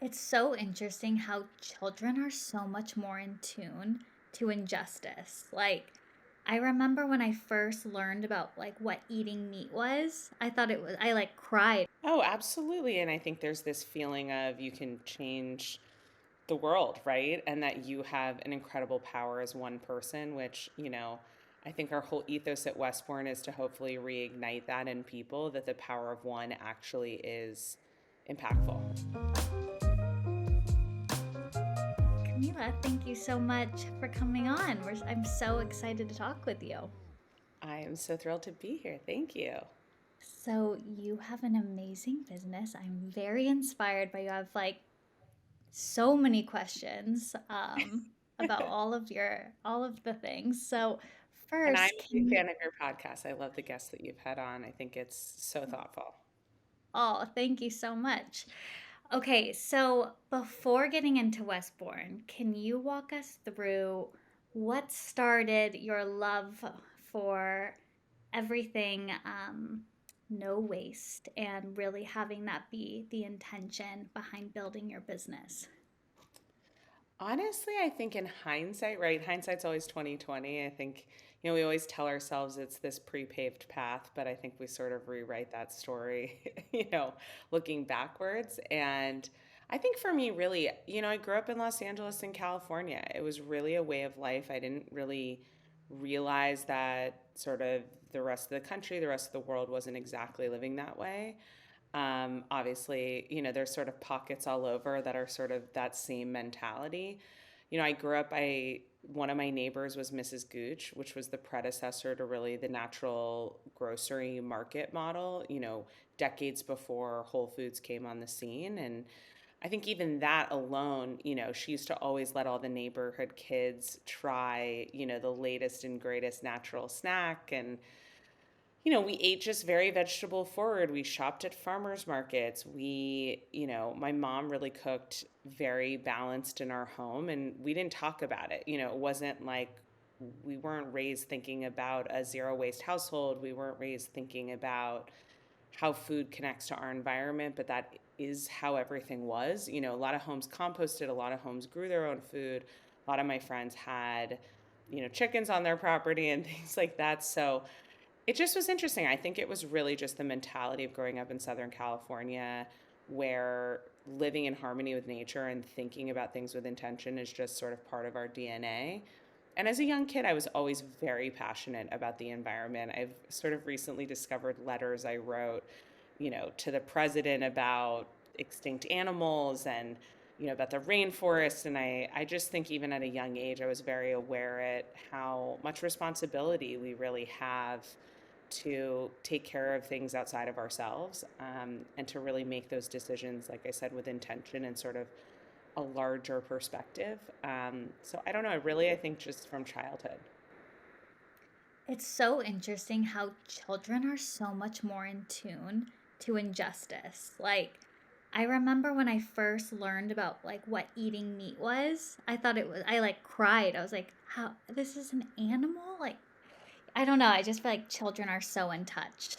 It's so interesting how children are so much more in tune to injustice. I remember when I first learned about what eating meat was, I cried. Oh, absolutely. And I think there's this feeling of you can change the world, right? And that you have an incredible power as one person, which, I think our whole ethos at Westbourne is to hopefully reignite that in people, that the power of one actually is impactful. Camila, thank you so much for coming on. I'm so excited to talk with you. I am so thrilled to be here. Thank you. So, you have an amazing business. I'm very inspired by you. I have so many questions about all of the things. So, And I'm first, a big fan of your podcast. I love the guests that you've had on. I think it's so thoughtful. oh, thank you so much. Okay, so before getting into Westbourne, can you walk us through what started your love for everything no waste and really having that be the intention behind building your business? Honestly, I think in hindsight, right? Hindsight's always 2020. I think, we always tell ourselves it's this pre-paved path, but I think we sort of rewrite that story, looking backwards. And I think for me, really, I grew up in Los Angeles in California. It was really a way of life. I didn't really realize that sort of the rest of the country, the rest of the world wasn't exactly living that way. Obviously, there's sort of pockets all over that are sort of that same mentality. I grew up, one of my neighbors was Mrs. Gooch, which was the predecessor to really the natural grocery market model, decades before Whole Foods came on the scene. And I think even that alone, she used to always let all the neighborhood kids try, the latest and greatest natural snack. And we ate just very vegetable forward. We shopped at farmers markets. My mom really cooked very balanced in our home, and we didn't talk about it. It wasn't like we weren't raised thinking about a zero waste household. We weren't raised thinking about how food connects to our environment, but that is how everything was. A lot of homes composted, a lot of homes grew their own food. A lot of my friends had, chickens on their property and things like that. So, it just was interesting. I think it was really just the mentality of growing up in Southern California, where living in harmony with nature and thinking about things with intention is just sort of part of our DNA. And as a young kid, I was always very passionate about the environment. I've sort of recently discovered letters I wrote, to the president about extinct animals and, about the rainforest. And I just think even at a young age, I was very aware at how much responsibility we really have to take care of things outside of ourselves, and to really make those decisions, like I said, with intention and sort of a larger perspective. So I don't know, really, I think just from childhood. It's so interesting how children are so much more in tune to injustice. I remember when I first learned about what eating meat was, I cried. I was like, how this is an animal? I don't know. I just feel like children are so in touch.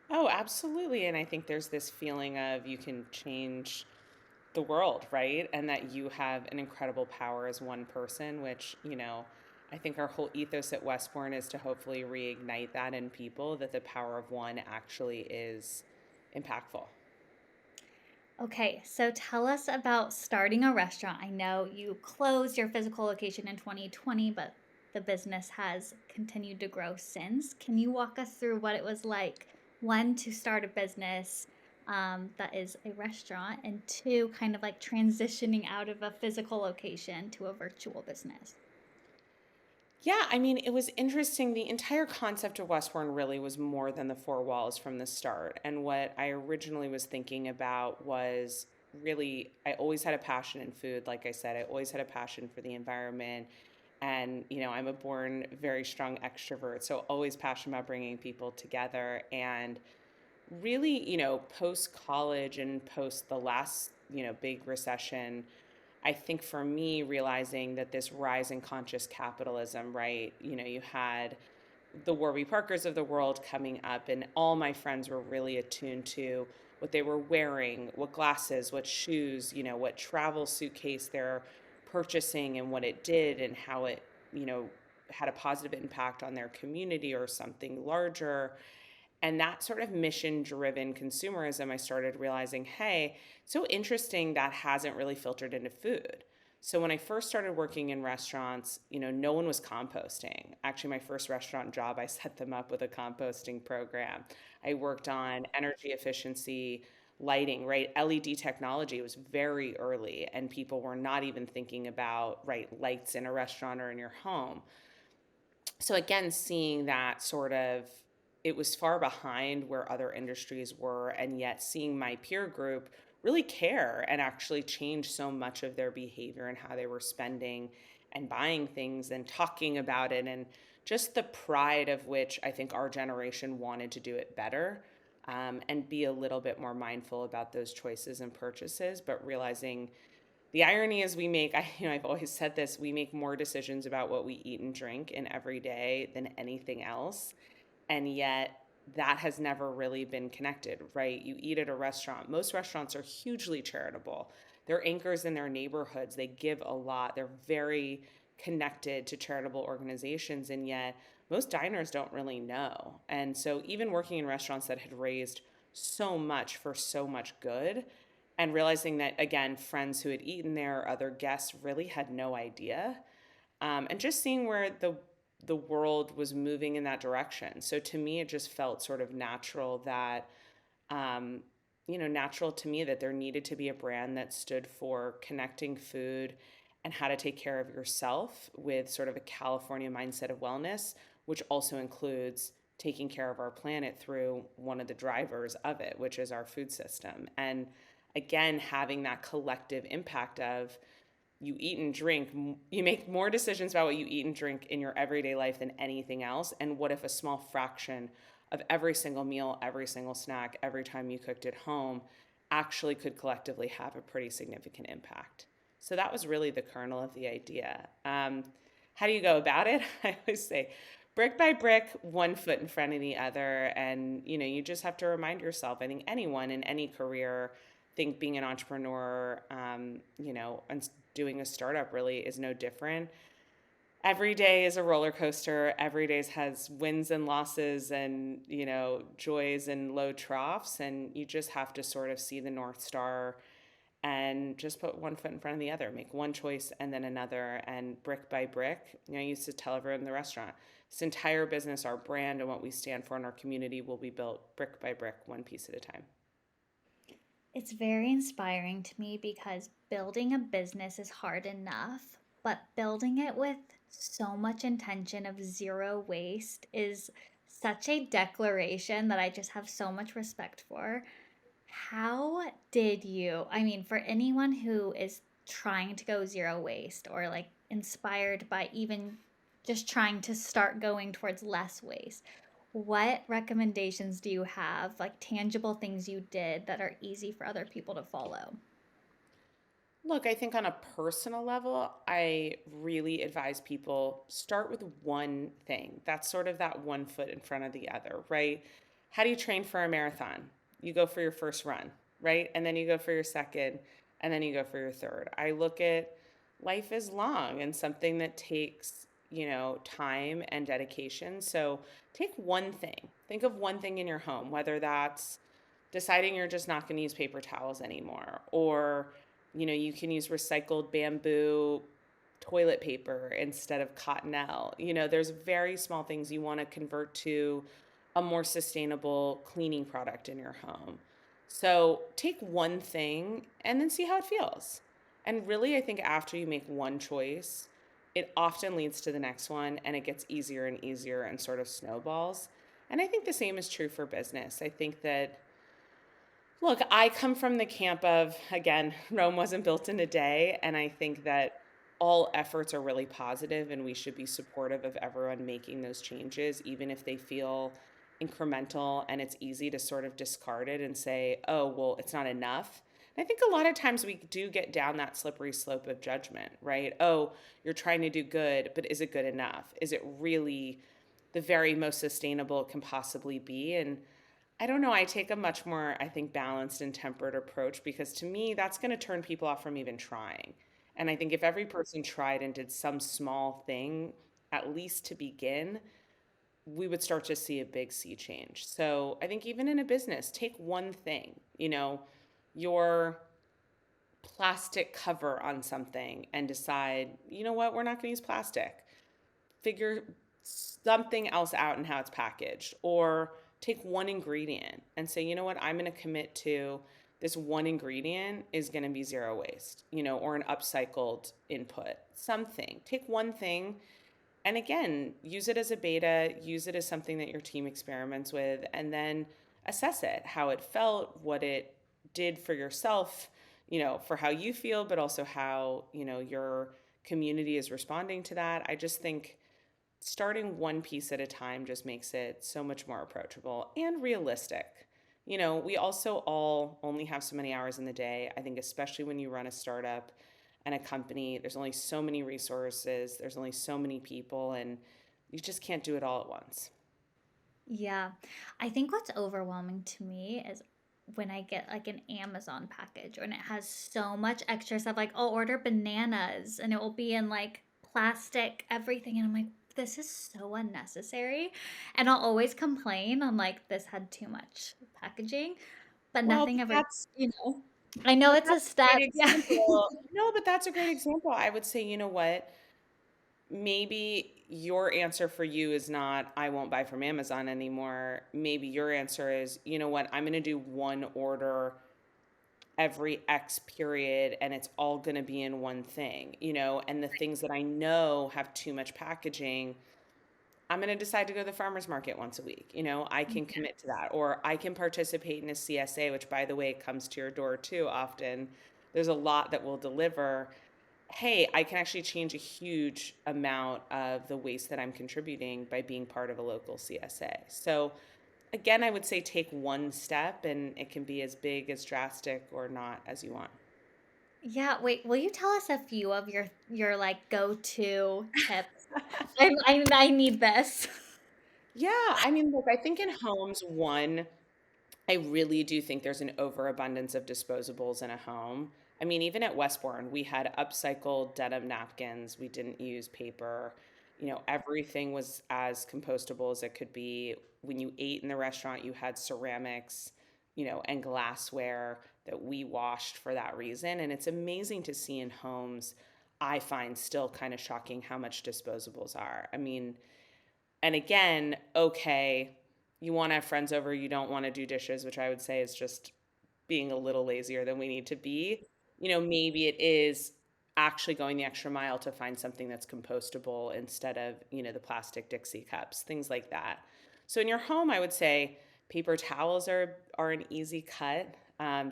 Oh, absolutely. And I think there's this feeling of you can change the world, right? And that you have an incredible power as one person, which, I think our whole ethos at Westbourne is to hopefully reignite that in people, that the power of one actually is impactful. Okay, so tell us about starting a restaurant. I know you closed your physical location in 2020, but the business has continued to grow since. Can you walk us through what it was like, one, to start a business that is a restaurant, and two, kind of like transitioning out of a physical location to a virtual business? Yeah, I mean, it was interesting. The entire concept of Westbourne really was more than the four walls from the start. And what I originally was thinking about was really, I always had a passion in food. Like I said, I always had a passion for the environment. And, I'm a born very strong extrovert. So always passionate about bringing people together. And really, post college and post the last, big recession, I think for me, realizing that this rise in conscious capitalism, right? You had the Warby Parkers of the world coming up, and all my friends were really attuned to what they were wearing, what glasses, what shoes, what travel suitcase they're purchasing and what it did and how it, had a positive impact on their community or something larger. And that sort of mission driven consumerism, I started realizing, hey, so interesting that hasn't really filtered into food. So when I first started working in restaurants, no one was composting. Actually, my first restaurant job, I set them up with a composting program. I worked on energy efficiency, lighting, right? LED technology was very early, and people were not even thinking about, right, lights in a restaurant or in your home. So again, seeing that sort of, it was far behind where other industries were, and yet seeing my peer group really care and actually change so much of their behavior and how they were spending and buying things and talking about it, and just the pride of which I think our generation wanted to do it better, and be a little bit more mindful about those choices and purchases, but realizing the irony is I've always said this, we make more decisions about what we eat and drink in every day than anything else. And yet that has never really been connected, right? You eat at a restaurant. Most restaurants are hugely charitable. They're anchors in their neighborhoods. They give a lot. They're very connected to charitable organizations. And yet most diners don't really know. And so even working in restaurants that had raised so much for so much good, and realizing that, again, friends who had eaten there, other guests really had no idea, and just seeing where the world was moving in that direction. So to me, it just felt sort of natural that, um, natural to me that there needed to be a brand that stood for connecting food and how to take care of yourself with sort of a California mindset of wellness, which also includes taking care of our planet through one of the drivers of it, which is our food system. And again, having that collective impact of, you eat and drink, you make more decisions about what you eat and drink in your everyday life than anything else. And what if a small fraction of every single meal, every single snack, every time you cooked at home actually could collectively have a pretty significant impact? So that was really the kernel of the idea. How do you go about it? I always say, brick by brick, one foot in front of the other. And, you just have to remind yourself, I think anyone in any career, think being an entrepreneur, and doing a startup really is no different. Every day is a roller coaster. Every day has wins and losses and, joys and low troughs. And you just have to sort of see the North Star and just put one foot in front of the other, make one choice and then another, and brick by brick. I used to tell everyone in the restaurant, this entire business, our brand and what we stand for in our community will be built brick by brick, one piece at a time. It's very inspiring to me because building a business is hard enough, but building it with so much intention of zero waste is such a declaration that I just have so much respect for. How did you, I mean, for anyone who is trying to go zero waste or like inspired by even just trying to start going towards less waste, what recommendations do you have, like tangible things you did that are easy for other people to follow? Look, I think on a personal level, I really advise people start with one thing. That's sort of that one foot in front of the other, right? How do you train for a marathon? You go for your first run, right? And then you go for your second, and then you go for your third. I look at life is long and something that takes, time and dedication. So take one thing. Think of one thing in your home, whether that's deciding you're just not going to use paper towels anymore, or you can use recycled bamboo toilet paper instead of cottonelle. There's very small things you want to convert to a more sustainable cleaning product in your home. So take one thing and then see how it feels. And really, I think after you make one choice, it often leads to the next one, and it gets easier and easier and sort of snowballs. And I think the same is true for business. I think that, look, I come from the camp of, again, Rome wasn't built in a day. And I think that all efforts are really positive, and we should be supportive of everyone making those changes, even if they feel incremental and it's easy to sort of discard it and say, oh, well, it's not enough. And I think a lot of times we do get down that slippery slope of judgment, right? Oh, you're trying to do good, but is it good enough? Is it really the very most sustainable it can possibly be? And I don't know. I take a much more, I think, balanced and tempered approach because to me, that's going to turn people off from even trying. And I think if every person tried and did some small thing, at least to begin, we would start to see a big sea change. So I think even in a business, take one thing, your plastic cover on something and decide, you know what, we're not going to use plastic. Figure something else out in how it's packaged, or take one ingredient and say, you know what, I'm going to commit to this one ingredient is going to be zero waste, or an upcycled input. Something. Take one thing and again, use it as a beta, use it as something that your team experiments with, and then assess it, how it felt, what it did for yourself, for how you feel, but also how, your community is responding to that. I just think starting one piece at a time just makes it so much more approachable and realistic. We also all only have so many hours in the day. I think, especially when you run a startup and a company, there's only so many resources, there's only so many people, and you just can't do it all at once. Yeah. I think what's overwhelming to me is when I get like an Amazon package and it has so much extra stuff. Like, I'll order bananas and it will be in like plastic, everything. And I'm like, this is so unnecessary. And I'll always complain. I'm like, this had too much packaging, but Well, nothing but ever, that's I know but it's a that's a step. great Yeah. example. No, but that's a great example. I would say, you know what? Maybe your answer for you is not, I won't buy from Amazon anymore. Maybe your answer is, you know what? I'm going to do one order every X period and it's all going to be in one thing, and the things that I know have too much packaging, I'm going to decide to go to the farmer's market once a week. I can commit to that. Or I can participate in a CSA, which, by the way, comes to your door too often. There's a lot that will deliver. Hey, I can actually change a huge amount of the waste that I'm contributing by being part of a local CSA. So, again, I would say take one step and it can be as big, as drastic, or not as you want. Yeah, wait, will you tell us a few of your like go-to tips? I need this. Yeah, I mean, look, I think in homes, one, I really do think there's an overabundance of disposables in a home. I mean, even at Westbourne, we had upcycled denim napkins. We didn't use paper. Everything was as compostable as it could be. When you ate in the restaurant, you had ceramics, and glassware that we washed for that reason. And it's amazing to see in homes. I find still kind of shocking how much disposables are. I mean, and again, okay, you want to have friends over, you don't want to do dishes, which I would say is just being a little lazier than we need to be. Maybe it is actually going the extra mile to find something that's compostable instead of, the plastic Dixie cups, things like that. So in your home, I would say paper towels are an easy cut.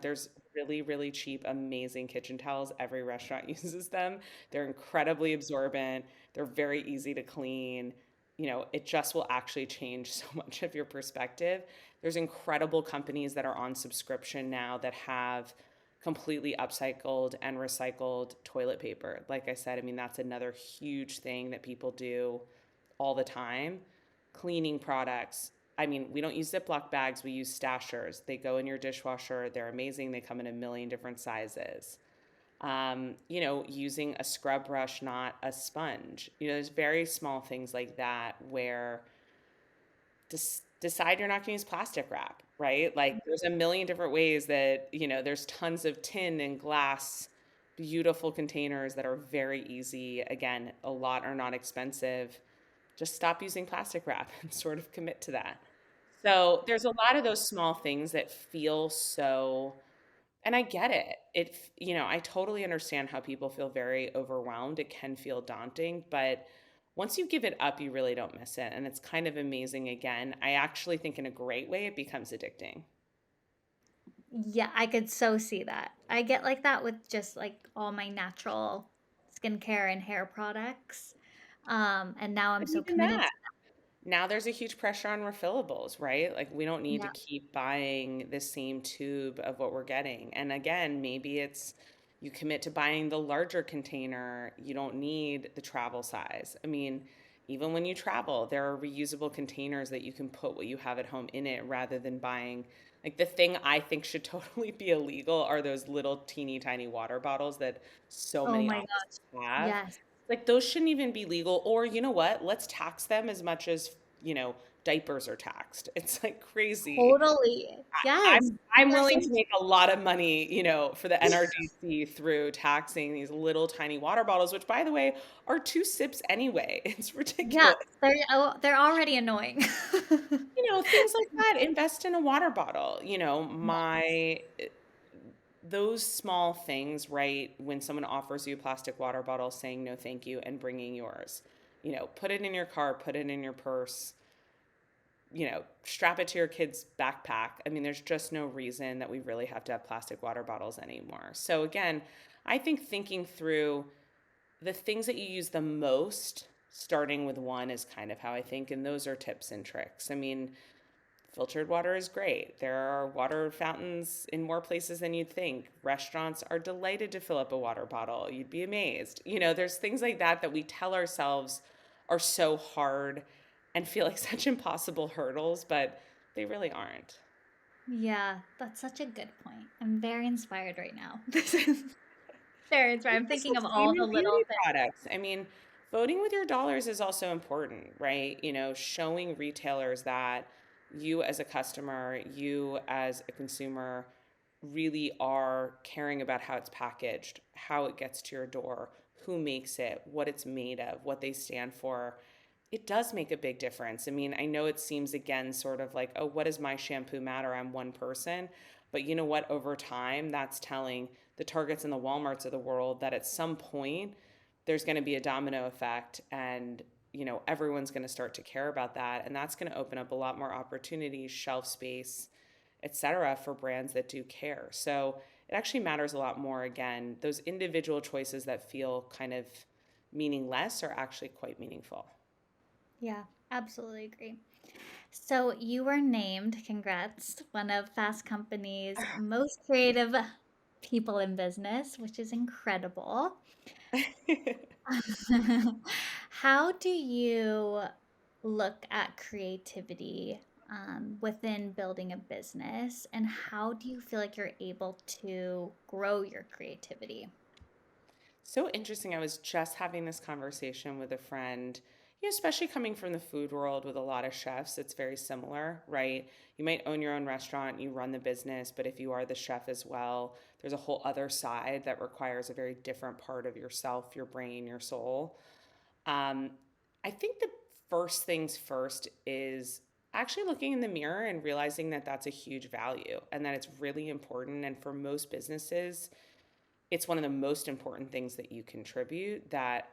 There's really, really cheap, amazing kitchen towels. Every restaurant uses them. They're incredibly absorbent. They're very easy to clean. It just will actually change so much of your perspective. There's incredible companies that are on subscription now that have completely upcycled and recycled toilet paper. Like I said, I mean, that's another huge thing that people do all the time. Cleaning products. I mean, we don't use Ziploc bags, we use stashers. They go in your dishwasher. They're amazing. They come in a million different sizes. Using a scrub brush, not a sponge. There's very small things like that where decide you're not going to use plastic wrap, right? Like there's a million different ways that, there's tons of tin and glass, beautiful containers that are very easy. Again, a lot are not expensive. Just stop using plastic wrap and sort of commit to that. So there's a lot of those small things that feel so, and I get it. I totally understand how people feel very overwhelmed. It can feel daunting, but once you give it up, you really don't miss it. And it's kind of amazing again. I actually think in a great way, it becomes addicting. Yeah, I could so see that. I get like that with just like all my natural skincare and hair products. And now I'm But so even committed that, to now there's a huge pressure on refillables, right? Like we don't need to yeah. keep buying the same tube of what we're getting. And again, maybe it's you commit to buying the larger container, you don't need the travel size. I mean, even when you travel, there are reusable containers that you can put what you have at home in it rather than buying. Like the thing I think should totally be illegal are those little teeny tiny water bottles that so Oh many my offices gosh. have. Yes, Like those shouldn't even be legal. Or you know what? Let's tax them as much as, diapers are taxed. It's like crazy. totally. Yes. I'm willing to Especially, make a lot of money, for the NRDC through taxing these little tiny water bottles, which by the way are 2 sips anyway. It's yeah, ridiculous. they're already annoying. Things like that. Invest in a water bottle. Yeah. Those small things, right? When someone offers you a plastic water bottle, saying no, thank you, and bringing yours. Put it in your car, put it in your purse, strap it to your kid's backpack. I mean, there's just no reason that we really have to have plastic water bottles anymore. So, again, I think thinking through the things that you use the most, starting with one, is kind of how I think. And those are tips and tricks. I mean, filtered water is great. There are water fountains in more places than you'd think. Restaurants are delighted to fill up a water bottle. You'd be amazed. There's things like that that we tell ourselves are so hard and feel like such impossible hurdles, but they really aren't. Yeah, that's such a good point. I'm very inspired right now. Very inspired. It's I'm just thinking the of all same the in little beauty things. products. I mean, voting with your dollars is also important, right? Showing retailers that you as a customer, you as a consumer really are caring about how it's packaged, how it gets to your door, who makes it, what it's made of, what they stand for. It does make a big difference. I mean, I know it seems again sort of like, oh, what does my shampoo matter? I'm one person. But you know what? Over time, that's telling the Targets and the Walmarts of the world that at some point there's going to be a domino effect, and everyone's going to start to care about that, and that's going to open up a lot more opportunities, shelf space, etc., for brands that do care. So it actually matters a lot more. Again, those individual choices that feel kind of meaningless are actually quite meaningful. Yeah, absolutely agree. So you were named, congrats, one of Fast Company's most creative people in business, which is incredible. How do you look at creativity within building a business, and how do you feel like you're able to grow your creativity? So interesting. I was just having this conversation with a friend, especially coming from the food world with a lot of chefs, it's very similar, right? You might own your own restaurant, you run the business, but if you are the chef as well, there's a whole other side that requires a very different part of yourself, your brain, your soul. Um, I think the first things first is actually looking in the mirror and realizing that that's a huge value and that it's really important. And for most businesses, it's one of the most important things that you contribute that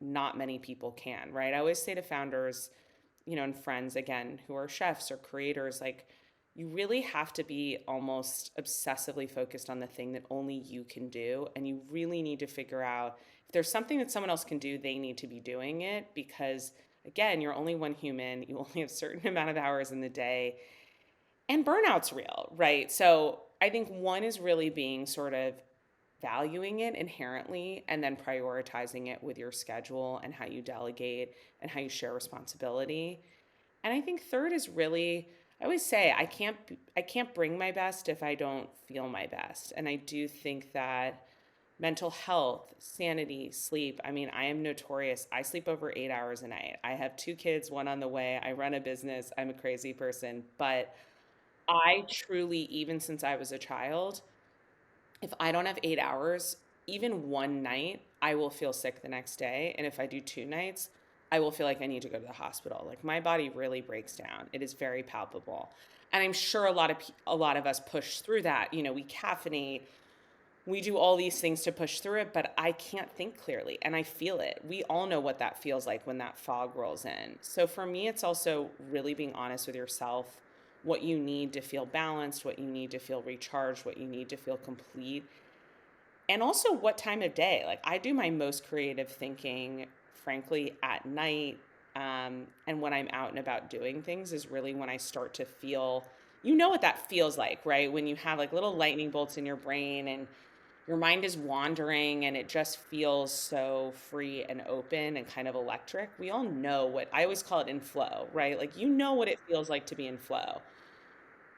not many people can, right? I always say to founders, and friends again who are chefs or creators, like you really have to be almost obsessively focused on the thing that only you can do. And you really need to figure out if there's something that someone else can do, they need to be doing it because, again, you're only one human. You only have a certain amount of hours in the day, and burnout's real, right? So I think one is really being sort of valuing it inherently and then prioritizing it with your schedule and how you delegate and how you share responsibility. And I think third is really, I always say I can't bring my best if I don't feel my best. And I do think that mental health, sanity, sleep. I mean, I am notorious. I sleep over 8 hours a night. I have 2 kids, one on the way. I run a business. I'm a crazy person, but I truly, even since I was a child, if I don't have 8 hours, even one night, I will feel sick the next day. And if I do 2 nights, I will feel like I need to go to the hospital. Like my body really breaks down. It is very palpable. And I'm sure a lot of us push through that. We caffeinate, we do all these things to push through it, but I can't think clearly and I feel it. We all know what that feels like when that fog rolls in. So for me, it's also really being honest with yourself, what you need to feel balanced, what you need to feel recharged, what you need to feel complete, and also what time of day. Like I do my most creative thinking, frankly, at night. And when I'm out and about doing things is really when I start to feel, what that feels like, right? When you have like little lightning bolts in your brain and your mind is wandering and it just feels so free and open and kind of electric. We all know what I always call it in flow, right? Like, you know what it feels like to be in flow,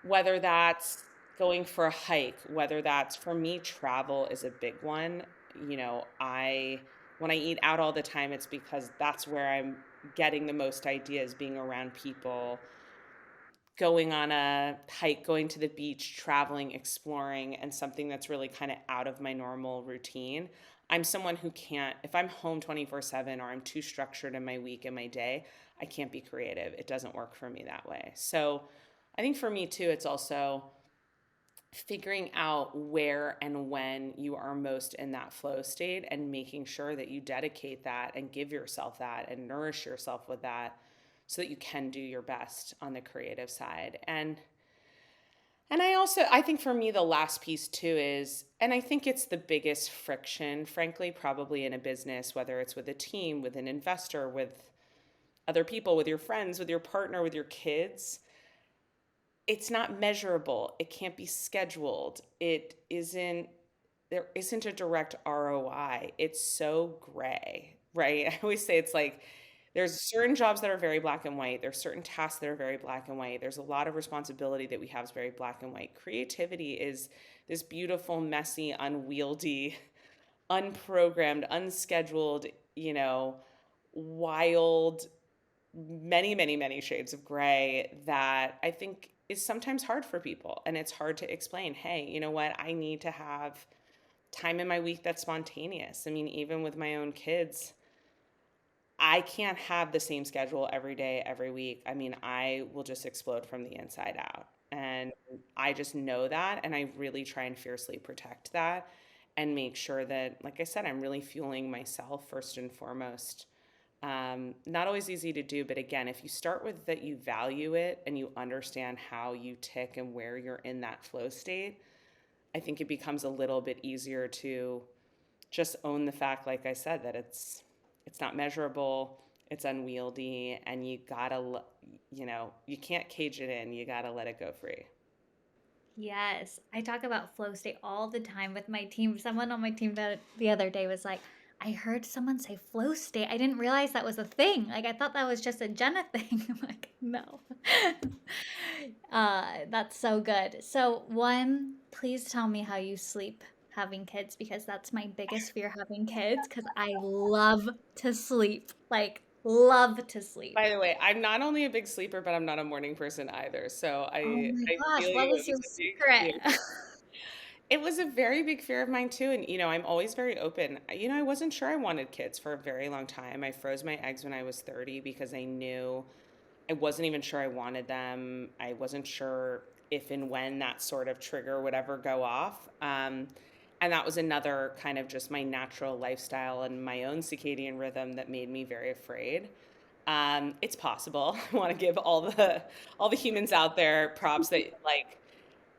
whether that's going for a hike, whether that's for me, travel is a big one. When I eat out all the time, it's because that's where I'm getting the most ideas, being around people, going on a hike, going to the beach, traveling, exploring, and something that's really kind of out of my normal routine. I'm someone who can't, if I'm home 24/7 or I'm too structured in my week and my day, I can't be creative. It doesn't work for me that way. So I think for me too, it's also figuring out where and when you are most in that flow state and making sure that you dedicate that and give yourself that and nourish yourself with that so that you can do your best on the creative side. And I think for me the last piece too is, and I think it's the biggest friction frankly probably in a business, whether it's with a team, with an investor, with other people, with your friends, with your partner, with your kids, it's not measurable. It can't be scheduled. There isn't a direct ROI. It's so gray, right? I always say it's like there's certain jobs that are very black and white. There's certain tasks that are very black and white. There's a lot of responsibility that we have is very black and white. Creativity is this beautiful, messy, unwieldy, unprogrammed, unscheduled, wild, many, many, many shades of gray that I think is sometimes hard for people. And it's hard to explain, hey, you know what? I need to have time in my week that's spontaneous. I mean, even with my own kids, I can't have the same schedule every day, every week. I mean, I will just explode from the inside out. And I just know that. And I really try and fiercely protect that and make sure that, like I said, I'm really fueling myself first and foremost. Not always easy to do, but again, if you start with that you value it and you understand how you tick and where you're in that flow state, I think it becomes a little bit easier to just own the fact, like I said, that it's not measurable, it's unwieldy, and you can't cage it in. You gotta let it go free. Yes, I talk about flow state all the time with my team. Someone on my team the other day was like, I heard someone say flow state. I didn't realize that was a thing. Like, I thought that was just a Jenna thing. I'm like, no. That's so good. So, one, please tell me how you sleep having kids because that's my biggest fear having kids because I love to sleep. Like, love to sleep. By the way, I'm not only a big sleeper, but I'm not a morning person either. So Oh I my I gosh, feel what you. It was was your a big secret? fear. It was a very big fear of mine too. And, I'm always very open. I wasn't sure I wanted kids for a very long time. I froze my eggs when I was 30 because I knew I wasn't even sure I wanted them. I wasn't sure if and when that sort of trigger would ever go off. And that was another kind of just my natural lifestyle and my own circadian rhythm that made me very afraid. It's possible. I want to give all the humans out there props that like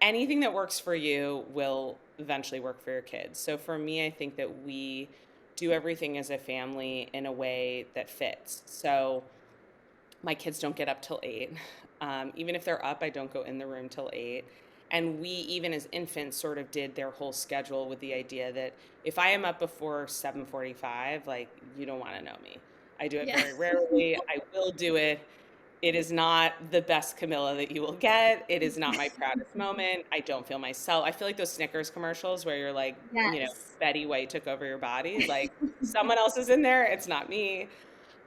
anything that works for you will eventually work for your kids. So for me, I think that we do everything as a family in a way that fits. So my kids don't get up till 8. Even if they're up, I don't go in the room till 8. And we, even as infants, sort of did their whole schedule with the idea that if I am up before 7:45, like, you don't want to know me. I do it Yeah. very rarely. I will do it. It is not the best Camilla that you will get. It is not my proudest moment. I don't feel myself. I feel like those Snickers commercials where you're like, Yes. Betty White took over your body. Like, someone else is in there. It's not me.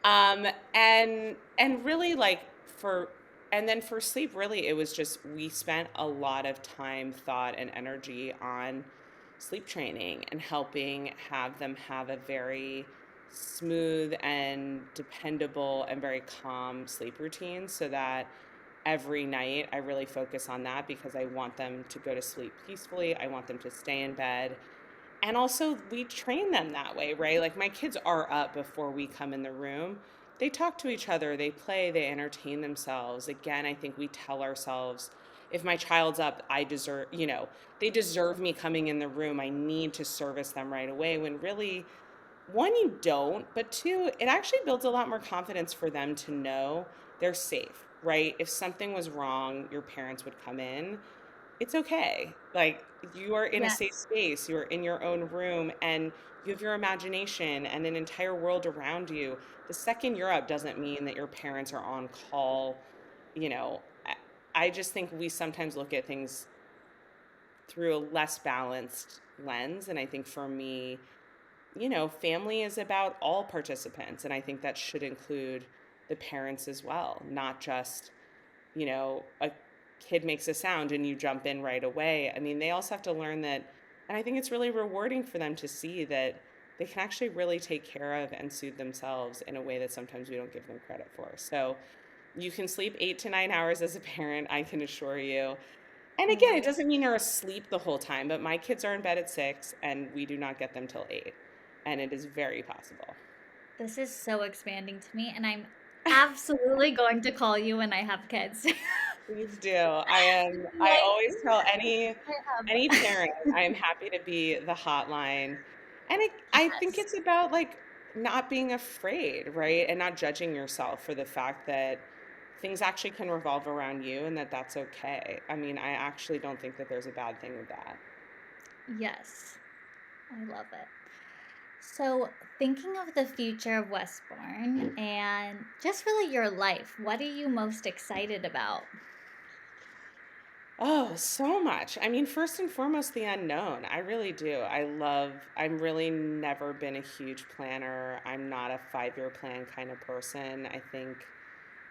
And really like for and then for sleep, really it was just we spent a lot of time, thought, and energy on sleep training and helping have them have a very smooth and dependable and very calm sleep routine so that every night I really focus on that because I want them to go to sleep peacefully. I want them to stay in bed. And also, we train them that way, right? Like my kids are up before we come in the room. They talk to each other, they play, they entertain themselves. Again, I think we tell ourselves, if my child's up, they deserve me coming in the room. I need to service them right away. When really, one, you don't, but two, it actually builds a lot more confidence for them to know they're safe, right? If something was wrong, your parents would come in. it's okay. Like, you are in a safe Yes. space, you're in your own room, and you have your imagination and an entire world around you. The second you're up doesn't mean that your parents are on call. You know, I just think we sometimes look at things through a less balanced lens. And I think for me, family is about all participants. And I think that should include the parents as well, not just, a kid makes a sound and you jump in right away. I mean, they also have to learn that. And I think it's really rewarding for them to see that they can actually really take care of and soothe themselves in a way that sometimes we don't give them credit for. So you can sleep 8 to 9 hours as a parent, I can assure you. And I again, love it it. doesn't mean you're asleep the whole time, but my kids are in bed at 6 and we do not get them till 8. And it is very possible. This is so expanding to me, and I'm absolutely going to call you when I have kids. Please do. I Like, always tell any I any have. parent I am happy to be the hotline. And I think Yes. it's about like not being afraid, right? And not judging yourself for the fact that things actually can revolve around you and that that's okay. I mean, I actually don't think that there's a bad thing with that. Yes. I love it. So, thinking of the future of Westbourne and just really your life, what are you most excited about? Oh, so much. I mean, first and foremost, the unknown. I really do. I'm really never been a huge planner. I'm not a 5-year plan kind of person. I think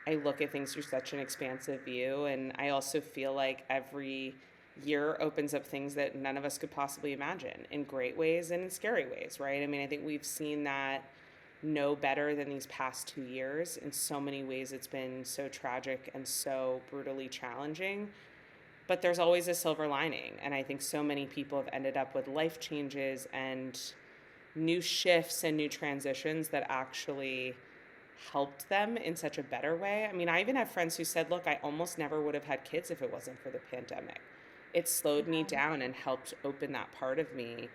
I look at things through such an expansive view. And I also feel like every year opens up things that none of us could possibly imagine in great ways and in scary ways, right? I mean, I think we've seen that no better than these past 2 years. In so many ways, it's been so tragic and so brutally challenging, but there's always a silver lining. And I think so many people have ended up with life changes and new shifts and new transitions that actually helped them in such a better way. I mean, I even have friends who said, look, I almost never would have had kids if it wasn't for the pandemic. It slowed me Wow. down and helped open that part of me.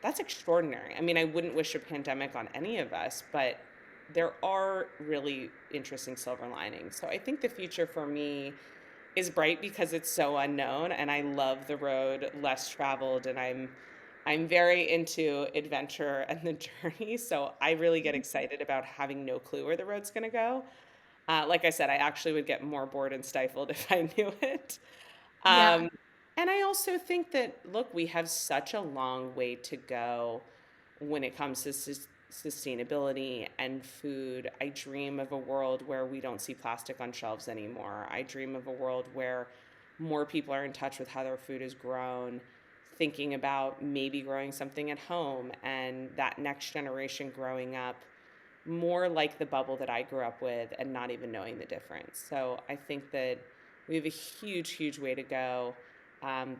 That's extraordinary. I mean, I wouldn't wish a pandemic on any of us, but there are really interesting silver linings. So I think the future for me is bright because it's so unknown, and I love the road less traveled, and I'm very into adventure and the journey. So I really get excited about having no clue where the road's going to go. Like I said, I actually would get more bored and stifled if I knew it. Yeah. Um, and I also think that, look, we have such a long way to go when it comes to sustainability and food. I dream of a world where we don't see plastic on shelves anymore. I dream of a world where more people are in touch with how their food is grown, thinking about maybe growing something at home, and that next generation growing up more like the bubble that I grew up with and not even knowing the difference. So I think that we have a huge, huge way to go.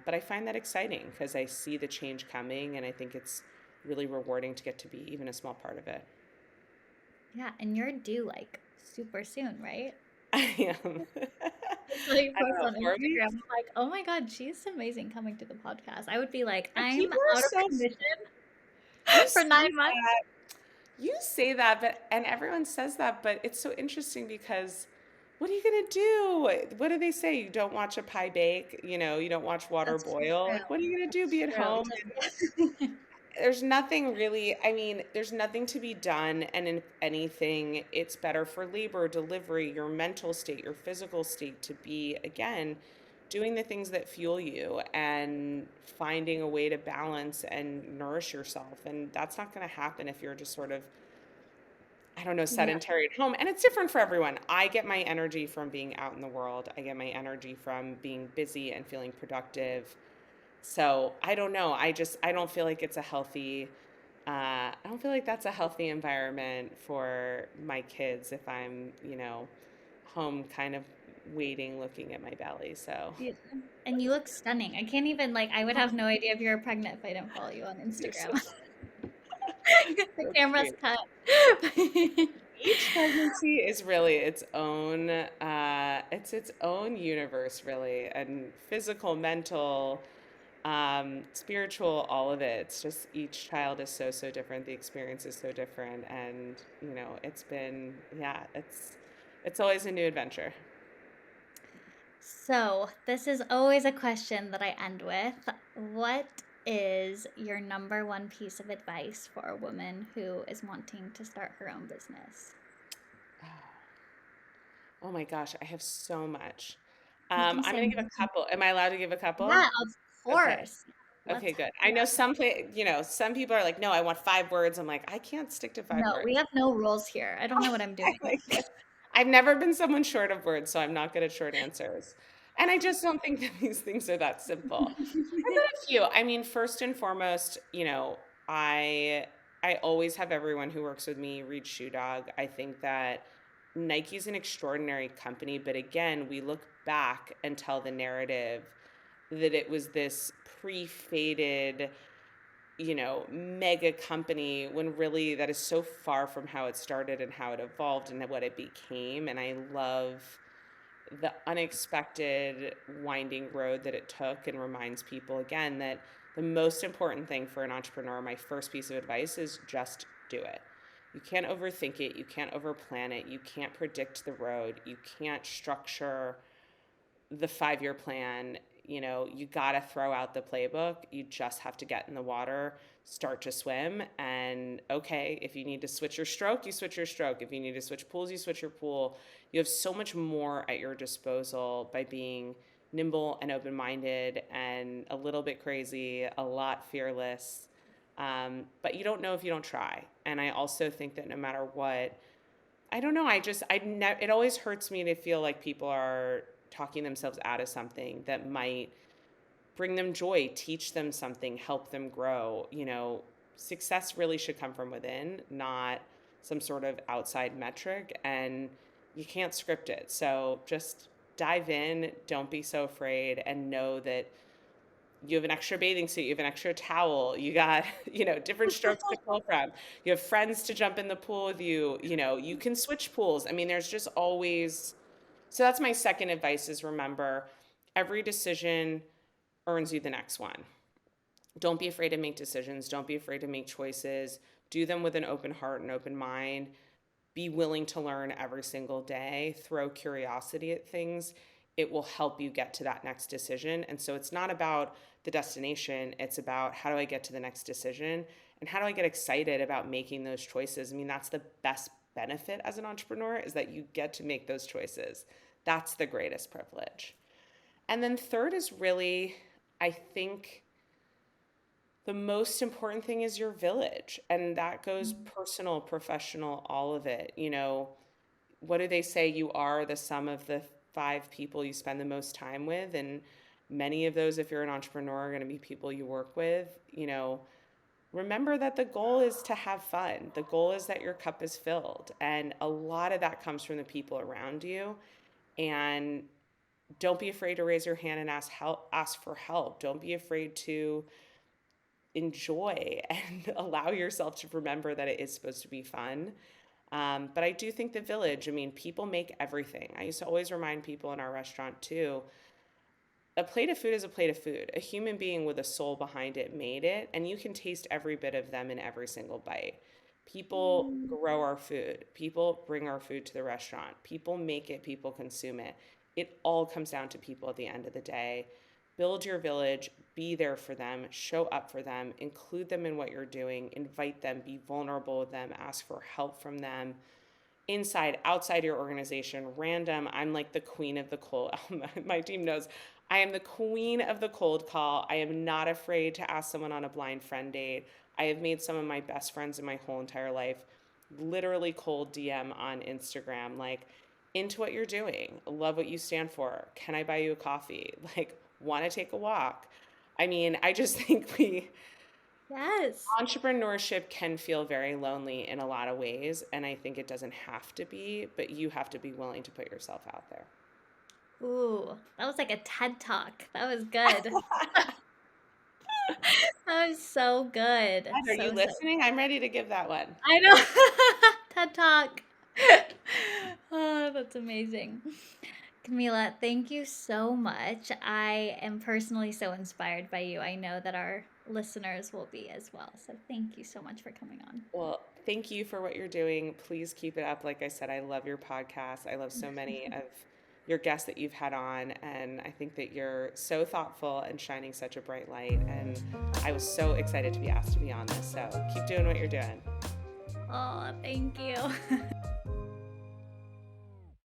But I find that exciting because I see the change coming, and I think it's really rewarding to get to be even a small part of it. Yeah. And you're due like super soon, right? I am. I saw you I don't post know, on 4 weeks? Instagram. I'm like, oh my God, she's amazing coming to the podcast. I would be like, I'm People are out of so, commission you for say 9 months. that, you say that, but, and everyone says that, but it's so interesting because what are you going to do? What do they say? You don't watch a pie bake, you don't watch water That's boil. true. Like, what are you going to do? That's Be at true. home? Just There's nothing really, I mean, there's nothing to be done. And if anything, it's better for labor, delivery, your mental state, your physical state to be, again, doing the things that fuel you and finding a way to balance and nourish yourself. And that's not going to happen if you're just sort of, I don't know, yeah. sedentary at home. And it's different for everyone. I get my energy from being out in the world, I get my energy from being busy and feeling productive. So I don't know. I don't feel like it's a healthy. I don't feel like that's a healthy environment for my kids if I'm, home kind of waiting, looking at my belly. So Yeah. And you look stunning. I can't even like I would have no idea if you were pregnant if I didn't follow you on you're so, Instagram. The so camera's cute. cut. Each pregnancy is really it's its own universe, really, and physical, mental, spiritual, all of it. It's just each child is so, so different. The experience is so different. And, it's been, yeah, it's always a new adventure. So, this is always a question that I end with. What is your number one piece of advice for a woman who is wanting to start her own business? Oh my gosh, I have so much. You can I'm say gonna give a more. couple. Am I allowed to give a couple? Yeah, of Okay. course. Okay, Let's good. I hear know it. some people are like, no, I want 5 words. I'm like, I can't stick to five No, we words. have no rules here. I don't know what I'm I doing. like it. I've never been someone short of words, so I'm not good at short answers. And I just don't think that these things are that simple. I've got a few. I mean, first and foremost, I I always have everyone who works with me read Shoe Dog. I think that Nike's an extraordinary company, but again, we look back and tell the narrative that it was this pre-faded, mega company when really that is so far from how it started and how it evolved and what it became. And I love the unexpected winding road that it took and reminds people again that the most important thing for an entrepreneur, my first piece of advice is just do it. You can't overthink it. You can't overplan it. You can't predict the road. You can't structure the 5 year plan. You got to throw out the playbook. You just have to get in the water, start to swim. And okay, if you need to switch your stroke, you switch your stroke. If you need to switch pools, you switch your pool. You have so much more at your disposal by being nimble and open minded and a little bit crazy, a lot fearless. But you don't know if you don't try. And I also think that no matter what, I don't know. It always hurts me to feel like people are talking themselves out of something that might bring them joy, teach them something, help them grow. Success really should come from within, not some sort of outside metric. And you can't script it. So just dive in, don't be so afraid, and know that you have an extra bathing suit, you have an extra towel, you got, different strokes to pull from. You have friends to jump in the pool with you, you can switch pools. I mean, there's just always, so that's my second advice is remember every decision earns you the next one. Don't be afraid to make decisions, don't be afraid to make choices. Do them with an open heart and open mind. Be willing to learn every single day, throw curiosity at things. It will help you get to that next decision. And so it's not about the destination, it's about how do I get to the next decision and how do I get excited about making those choices. I mean, that's the best benefit as an entrepreneur is that you get to make those choices. That's the greatest privilege. And then third is really, I think the most important thing is your village. And that goes personal, professional, all of it. What do they say? You are the sum of the 5 people you spend the most time with. And many of those, if you're an entrepreneur, are going to be people you work with. Remember that the goal is to have fun. The goal is that your cup is filled. And a lot of that comes from the people around you. And don't be afraid to raise your hand and ask for help. Don't be afraid to enjoy and allow yourself to remember that it is supposed to be fun. But I do think the village, I mean, people make everything. I used to always remind people in our restaurant too, a plate of food is a plate of food. A human being with a soul behind it made it, and you can taste every bit of them in every single bite. People Mm. grow our food. People bring our food to the restaurant. People make it, people consume it. It all comes down to people at the end of the day. Build your village, be there for them, show up for them, include them in what you're doing, invite them, be vulnerable with them, ask for help from them inside, outside your organization, random. I'm like the queen of the cold. My team knows I am the queen of the cold call. I am not afraid to ask someone on a blind friend date. I have made some of my best friends in my whole entire life literally cold DM on Instagram, like, into what you're doing, love what you stand for. Can I buy you a coffee? Like, want to take a walk? I mean, I just think Yes. entrepreneurship can feel very lonely in a lot of ways, and I think it doesn't have to be, but you have to be willing to put yourself out there. Ooh, that was like a TED Talk. That was good. That was so good. Are you So, so listening? I'm ready to give that one. I know. TED Talk. Oh, that's amazing. Camila, thank you so much. I am personally so inspired by you. I know that our listeners will be as well. So thank you so much for coming on. Well, thank you for what you're doing. Please keep it up. Like I said, I love your podcast. I love so many of your guests that you've had on, and I think that you're so thoughtful and shining such a bright light, and I was so excited to be asked to be on this, so keep doing what you're doing. Oh, thank you.